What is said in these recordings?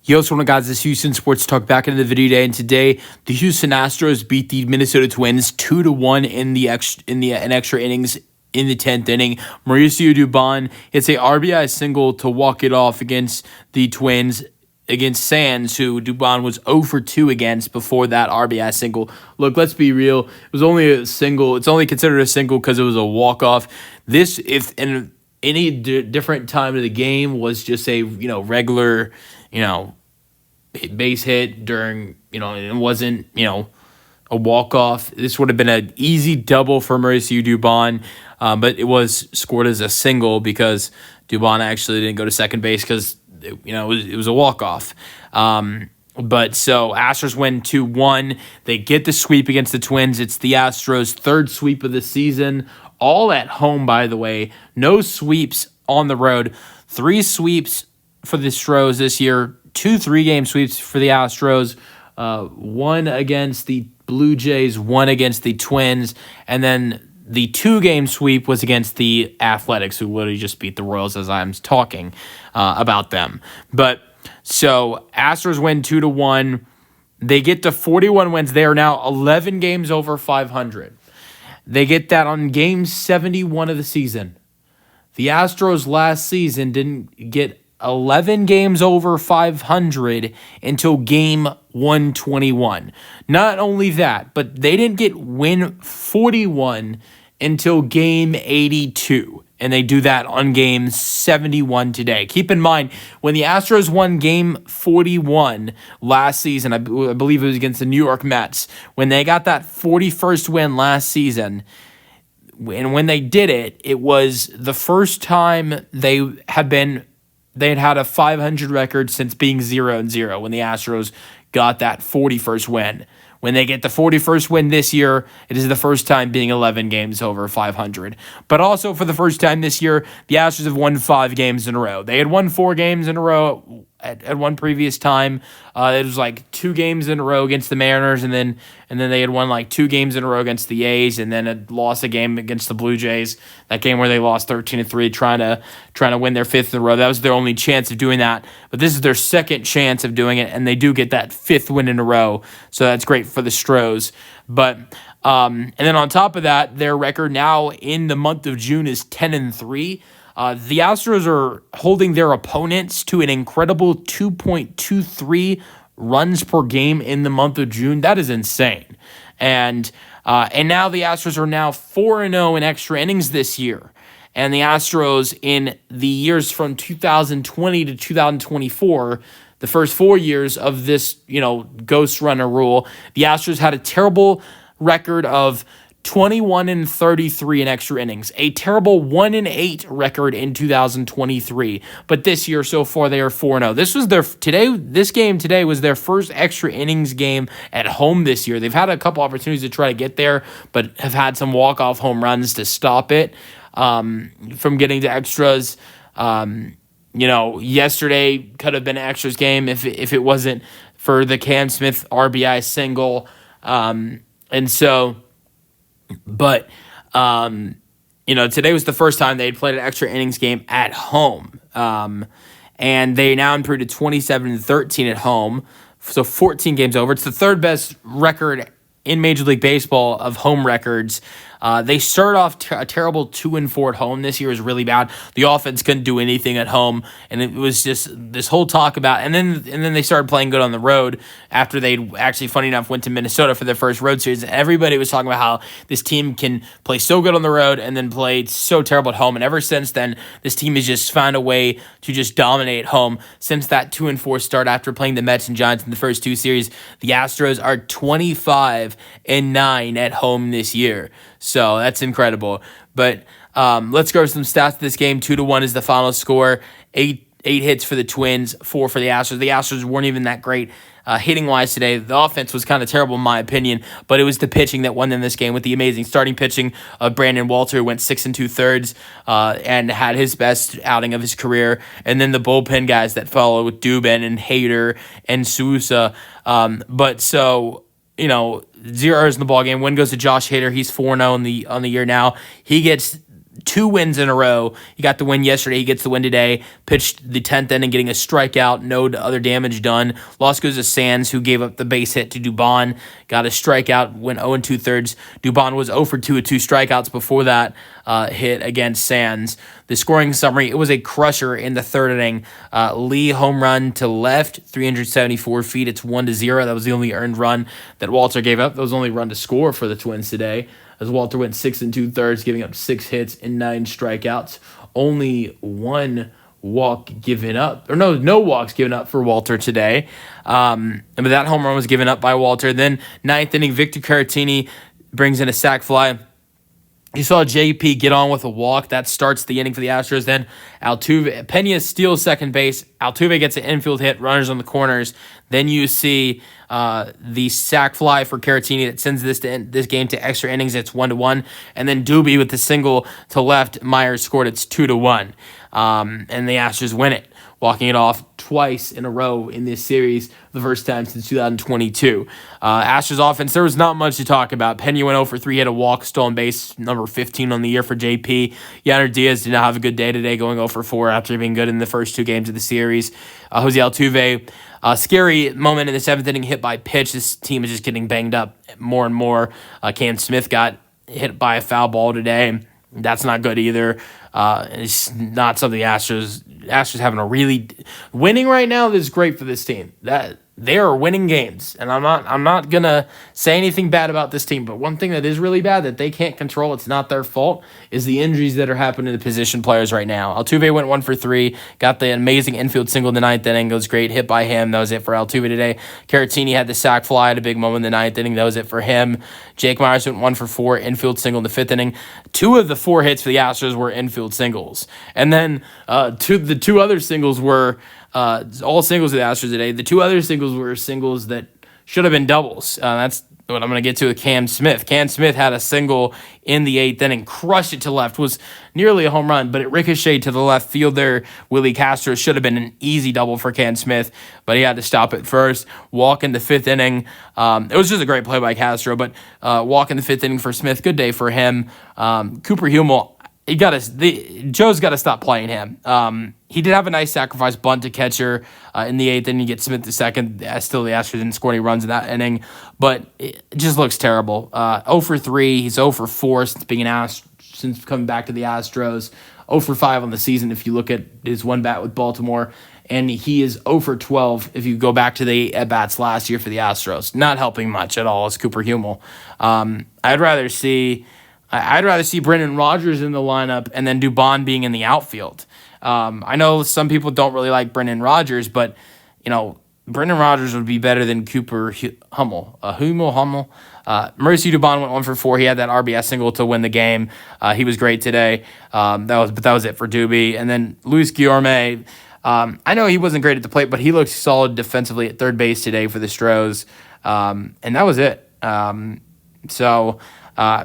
Yo, what's going on, guys? This is Houston Sports Talk back into the video today, and today the Houston Astros beat the Minnesota Twins 2-1 in extra innings in the 10th inning. Mauricio Dubon hits a RBI single to walk it off against the Twins against Sands, who Dubon was 0 for 2 against before that RBI single. Look, let's be real. It was only a single. It's only considered a single because it was a walk-off. This, if in any different time of the game, was just a regular base hit during, it wasn't, a walk-off. This would have been an easy double for Mauricio Dubon, but it was scored as a single because Dubon actually didn't go to second base because, it was a walk-off. But so Astros win 2-1. They get the sweep against the Twins. It's the Astros' third sweep of the season, all at home, by the way. No sweeps on the road. 3 sweeps for the Astros this year. 2 3-game sweeps for the Astros, 1 against the Blue Jays, 1 against the Twins, and then the 2-game sweep was against the Athletics, who literally just beat the Royals as I'm talking about them. But so Astros win 2-1. They get to 41 wins. They are now 11 games over 500. They get that on game 71 of the season. The Astros last season didn't get 11 games over 500 until game 121. Not only that, but they didn't get win 41 until game 82. And they do that on game 71 today. Keep in mind, when the Astros won game 41 last season, I believe it was against the New York Mets, when they got that 41st win last season, and when they did it, it was the first time they had had a 500 record since being 0-0 when the Astros got that 41st win. When they get the 41st win this year, it is the first time being 11 games over 500. But also for the first time this year, the Astros have won 5 games in a row. They had won 4 games in a row at one previous time. It was like 2 games in a row against the Mariners, and then they had won like 2 games in a row against the A's, and then had lost a game against the Blue Jays. That game where they lost 13-3, trying to win their 5th in a row. That was their only chance of doing that. But this is their second chance of doing it, and they do get that 5th win in a row. So that's great for the Astros. But and then on top of that, their record now in the month of June is 10-3. The Astros are holding their opponents to an incredible 2.23 runs per game in the month of June. That is insane. And now the Astros are now 4-0 in extra innings this year. And the Astros in the years from 2020 to 2024, the first 4 years of this, ghost runner rule, the Astros had a terrible record of 21-33 in extra innings, a terrible 1-8 record in 2023. But this year so far they are 4-0. This game today was their first extra innings game at home this year. They've had a couple opportunities to try to get there, but have had some walk-off home runs to stop it from getting to extras. Yesterday could have been an extras game if it wasn't for the Cam Smith RBI single. But today was the first time they'd played an extra innings game at home. And they now improved to 27-13 at home. So 14 games over. It's the third best record in Major League Baseball of home records. They started off a terrible 2-4 at home. This year was really bad. The offense couldn't do anything at home, and it was just this whole talk about. And then they started playing good on the road after they actually, funny enough, went to Minnesota for their first road series. Everybody was talking about how this team can play so good on the road and then play so terrible at home. And ever since then, this team has just found a way to just dominate home. Since that 2-4 start after playing the Mets and Giants in the first 2 series, the Astros are 25-9 at home this year. So that's incredible. But let's go over some stats of this game. 2-1 is the final score. 8 hits for the Twins, 4 for the Astros. The Astros weren't even that great hitting-wise today. The offense was kind of terrible in my opinion, but it was the pitching that won them this game with the amazing starting pitching of Brandon Walter, who went 6 2/3 and had his best outing of his career. And then the bullpen guys that followed with Dubon and Hader and Sousa. But so, 0 errors in the ballgame. Win goes to Josh Hader. He's 4-0 on the year now. He gets 2 wins in a row. He got the win yesterday. He gets the win today. Pitched the 10th inning, getting a strikeout. No other damage done. Loss goes to Sands, who gave up the base hit to Dubon. Got a strikeout. Went 0 2/3. Dubon was 0 for 2 with 2 strikeouts before that hit against Sands. The scoring summary, it was a crusher in the 3rd inning. Lee home run to left, 374 feet. It's 1-0. That was the only earned run that Walter gave up. That was the only run to score for the Twins today, as Walter went 6 2/3, giving up 6 hits and 9 strikeouts. Only 1 walk given up, or no walks given up for Walter today. But that home run was given up by Walter. Then 9th inning, Victor Caratini brings in a sac fly. You saw JP get on with a walk. That starts the inning for the Astros. Then Altuve, Pena steals second base. Altuve gets an infield hit, runners on the corners. Then you see the sac fly for Caratini that sends this game to extra innings. It's 1-1. And then Doobie with the single to left. Myers scored. It's 2-1. And the Astros win it, walking it off twice in a row in this series, the first time since 2022. Astros offense, there was not much to talk about. Pena went 0 for 3, hit a walk, stolen base, number 15 on the year for JP. Yanner Diaz did not have a good day today, going 0 for 4 after being good in the first 2 games of the series. Jose Altuve, scary moment in the 7th inning, hit by pitch. This team is just getting banged up more and more. Cam Smith got hit by a foul ball today. That's not good either. It's not something Astros having a really winning right now. This is great for this team. That they are winning games, and I'm not gonna say anything bad about this team. But one thing that is really bad that they can't control, it's not their fault, is the injuries that are happening to the position players right now. Altuve went 1 for 3, got the amazing infield single in the 9th inning. It was great hit by him. That was it for Altuve today. Caratini had the sac fly at a big moment in the 9th inning. That was it for him. Jake Myers went 1 for 4, infield single in the 5th inning. 2 of the 4 hits for the Astros were infield singles, and then the 2 other singles were all singles of the Astros today. The 2 other singles were singles that should have been doubles. That's what I'm going to get to with Cam Smith. Cam Smith had a single in the 8th inning, crushed it to left, was nearly a home run, but it ricocheted to the left fielder. Willie Castro should have been an easy double for Cam Smith, but he had to stop it first. Walk in the 5th inning. It was just a great play by Castro, but walk in the 5th inning for Smith. Good day for him. Cooper Hummel, Joe's got to stop playing him. He did have a nice sacrifice bunt to catcher in the 8th, and you get Smith the 2nd. Still, the Astros didn't score any runs in that inning, but it just looks terrible. 0 for 3, he's 0 for 4 since coming back to the Astros. 0 for 5 on the season if you look at his one bat with Baltimore, and he is 0 for 12 if you go back to the at-bats last year for the Astros. Not helping much at all as Cooper Hummel. I'd rather see Brendan Rodgers in the lineup and then Dubon being in the outfield. I know some people don't really like Brendan Rodgers, but, Brendan Rodgers would be better than Cooper Hummel. Mauricio Dubon went 1 for 4. He had that RBI single to win the game. He was great today. That was it for Doobie. And then Luis Guillorme, I know he wasn't great at the plate, but he looked solid defensively at 3rd base today for the Astros. And that was it.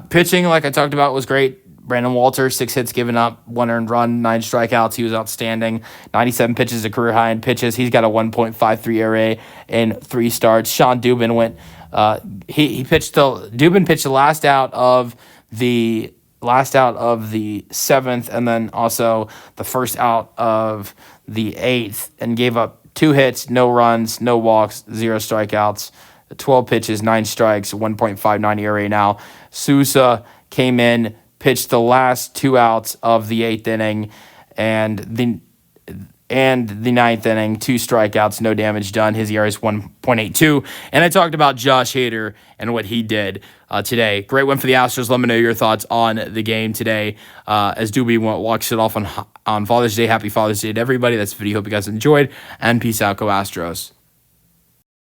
Pitching, like I talked about, was great. Brandon Walter, 6 hits given up, 1 earned run, 9 strikeouts. He was outstanding. 97 pitches, a career high in pitches. He's got a 1.53 ERA in 3 starts. Sean Dubon went. Dubon pitched the last out of the 7th, and then also the first out of the 8th, and gave up 2 hits, no runs, no walks, 0 strikeouts. 12 pitches, 9 strikes, 1.59 ERA now. Sousa came in, pitched the last 2 outs of the 8th inning and the 9th inning, 2 strikeouts, no damage done. His ERA is 1.82. And I talked about Josh Hader and what he did today. Great win for the Astros. Let me know your thoughts on the game today as Doobie walks it off on Father's Day. Happy Father's Day to everybody. That's the video. Hope you guys enjoyed. And peace out. Go Astros.